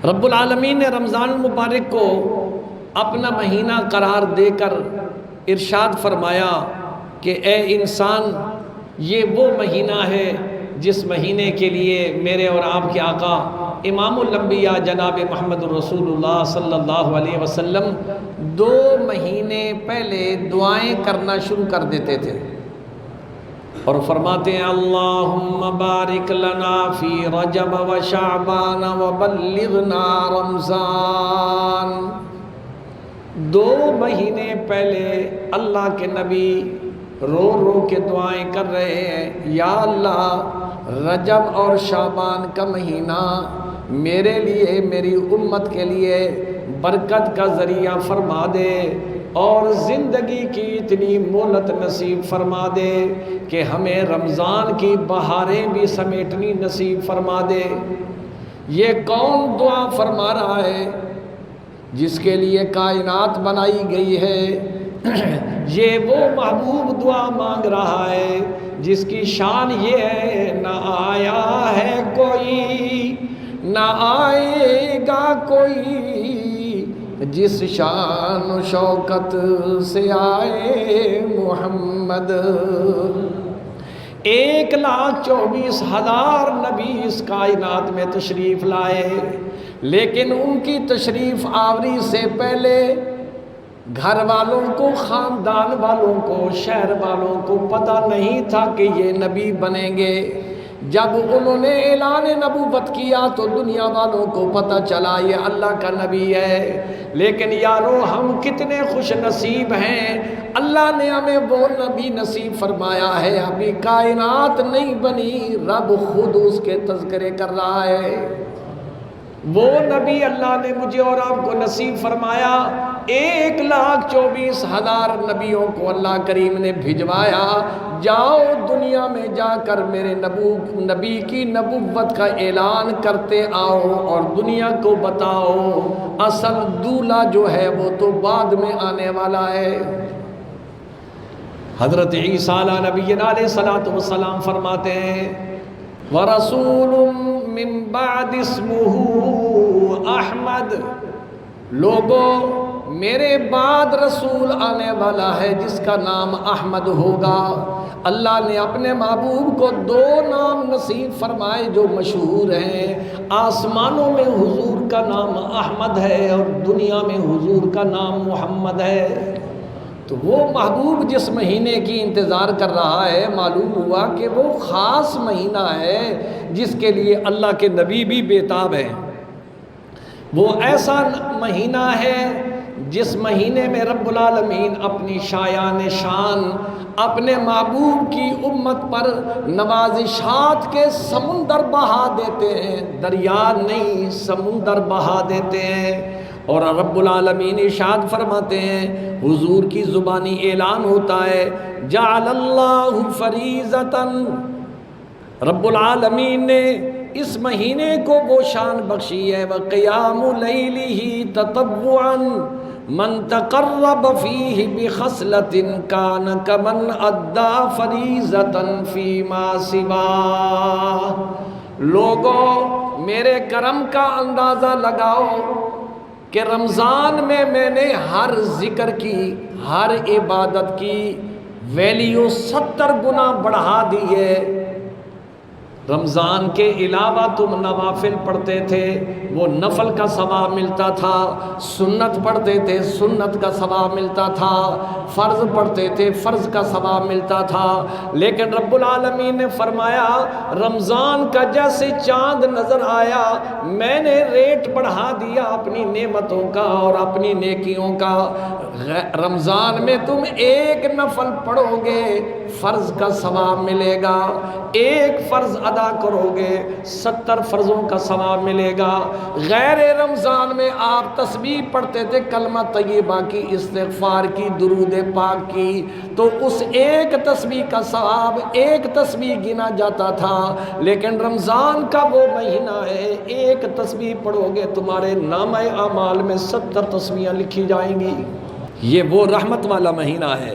رب العالمین نے رمضان المبارک کو اپنا مہینہ قرار دے کر ارشاد فرمایا کہ اے انسان، یہ وہ مہینہ ہے جس مہینے کے لیے میرے اور آپ کے آقا امام الانبیاء جناب محمد رسول اللہ صلی اللہ علیہ وسلم 2 مہینے پہلے دعائیں کرنا شروع کر دیتے تھے اور فرماتے ہیں اللہم بارک لنا فی رجب و شعبان و بلغنا رمضان۔ 2 مہینے پہلے اللہ کے نبی رو رو کے دعائیں کر رہے ہیں، یا اللہ رجب اور شعبان کا مہینہ میرے لیے، میری امت کے لیے برکت کا ذریعہ فرما دے اور زندگی کی اتنی مہلت نصیب فرما دے کہ ہمیں رمضان کی بہاریں بھی سمیٹنی نصیب فرما دے۔ یہ کون دعا فرما رہا ہے؟ جس کے لیے کائنات بنائی گئی ہے۔ یہ وہ محبوب دعا مانگ رہا ہے جس کی شان یہ ہے، نہ آیا ہے کوئی نہ آئے گا کوئی جس شان و شوکت سے آئے محمد۔ 1,24,000 نبی اس کائنات میں تشریف لائے، لیکن ان کی تشریف آوری سے پہلے گھر والوں کو، خاندان والوں کو، شہر والوں کو پتہ نہیں تھا کہ یہ نبی بنیں گے۔ جب انہوں نے اعلان نبوت کیا تو دنیا والوں کو پتہ چلا یہ اللہ کا نبی ہے۔ لیکن یارو ہم کتنے خوش نصیب ہیں، اللہ نے ہمیں وہ نبی نصیب فرمایا ہے۔ ابھی کائنات نہیں بنی، رب خود اس کے تذکرے کر رہا ہے۔ وہ نبی اللہ نے مجھے اور آپ کو نصیب فرمایا۔ 1,24,000 نبیوں کو اللہ کریم نے بھجوایا، جاؤ دنیا میں جا کر میرے نبی کی نبوت کا اعلان کرتے آؤ اور دنیا کو بتاؤ اصل دولہا جو ہے وہ تو بعد میں آنے والا ہے۔ حضرت عیسیٰ علیہ نبینا علیہ السلام فرماتے ہیں وَرَسُولٌ مِّن بَعْدِ اسْمُهُ احمد، لوگوں میرے بعد رسول آنے والا ہے جس کا نام احمد ہوگا۔ اللہ نے اپنے محبوب کو 2 نام نصیب فرمائے جو مشہور ہیں۔ آسمانوں میں حضور کا نام احمد ہے اور دنیا میں حضور کا نام محمد ہے۔ تو وہ محبوب جس مہینے کی انتظار کر رہا ہے، معلوم ہوا کہ وہ خاص مہینہ ہے جس کے لیے اللہ کے نبی بھی بےتاب ہیں۔ وہ ایسا مہینہ ہے جس مہینے میں رب العالمین اپنی شایان شان اپنے محبوب کی امت پر نوازشات کے سمندر بہا دیتے ہیں، دریا نہیں سمندر بہا دیتے ہیں۔ اور رب العالمین ارشاد فرماتے ہیں، حضور کی زبانی اعلان ہوتا ہے جعل اللہ فریضۃ، رب العالمین نے اس مہینے کو وہ شان بخشی ہے وقیام لیلہ تطوعا من تقرب فیہ بخصلۃ کان کمن ادی فریضۃ فیما سواہ۔ لوگوں میرے کرم کا اندازہ لگاؤ کہ رمضان میں نے ہر ذکر کی، ہر عبادت کی ویلیو 70 گنا بڑھا دی ہے۔ رمضان کے علاوہ تم نوافل پڑھتے تھے، وہ نفل کا ثواب ملتا تھا، سنت پڑھتے تھے، سنت کا ثواب ملتا تھا، فرض پڑھتے تھے، فرض کا ثواب ملتا تھا۔ لیکن رب العالمین نے فرمایا رمضان کا جیسے چاند نظر آیا میں نے ریٹ بڑھا دیا اپنی نعمتوں کا اور اپنی نیکیوں کا۔ رمضان میں تم 1 نفل پڑھو گے فرض کا ثواب ملے گا، 1 فرض ادا کرو گے 70 فرضوں کا ثواب ملے گا۔ غیر رمضان میں آپ تسبیح پڑھتے تھے، کلمہ طیبہ کی، استغفار کی، درود پاک کی، تو اس 1 تسبیح کا ثواب 1 تسبیح گنا جاتا تھا۔ لیکن رمضان کا وہ مہینہ ہے 1 تسبیح پڑھو گے تمہارے نامہ اعمال میں 70 تسبیحاں لکھی جائیں گی۔ یہ وہ رحمت والا مہینہ ہے۔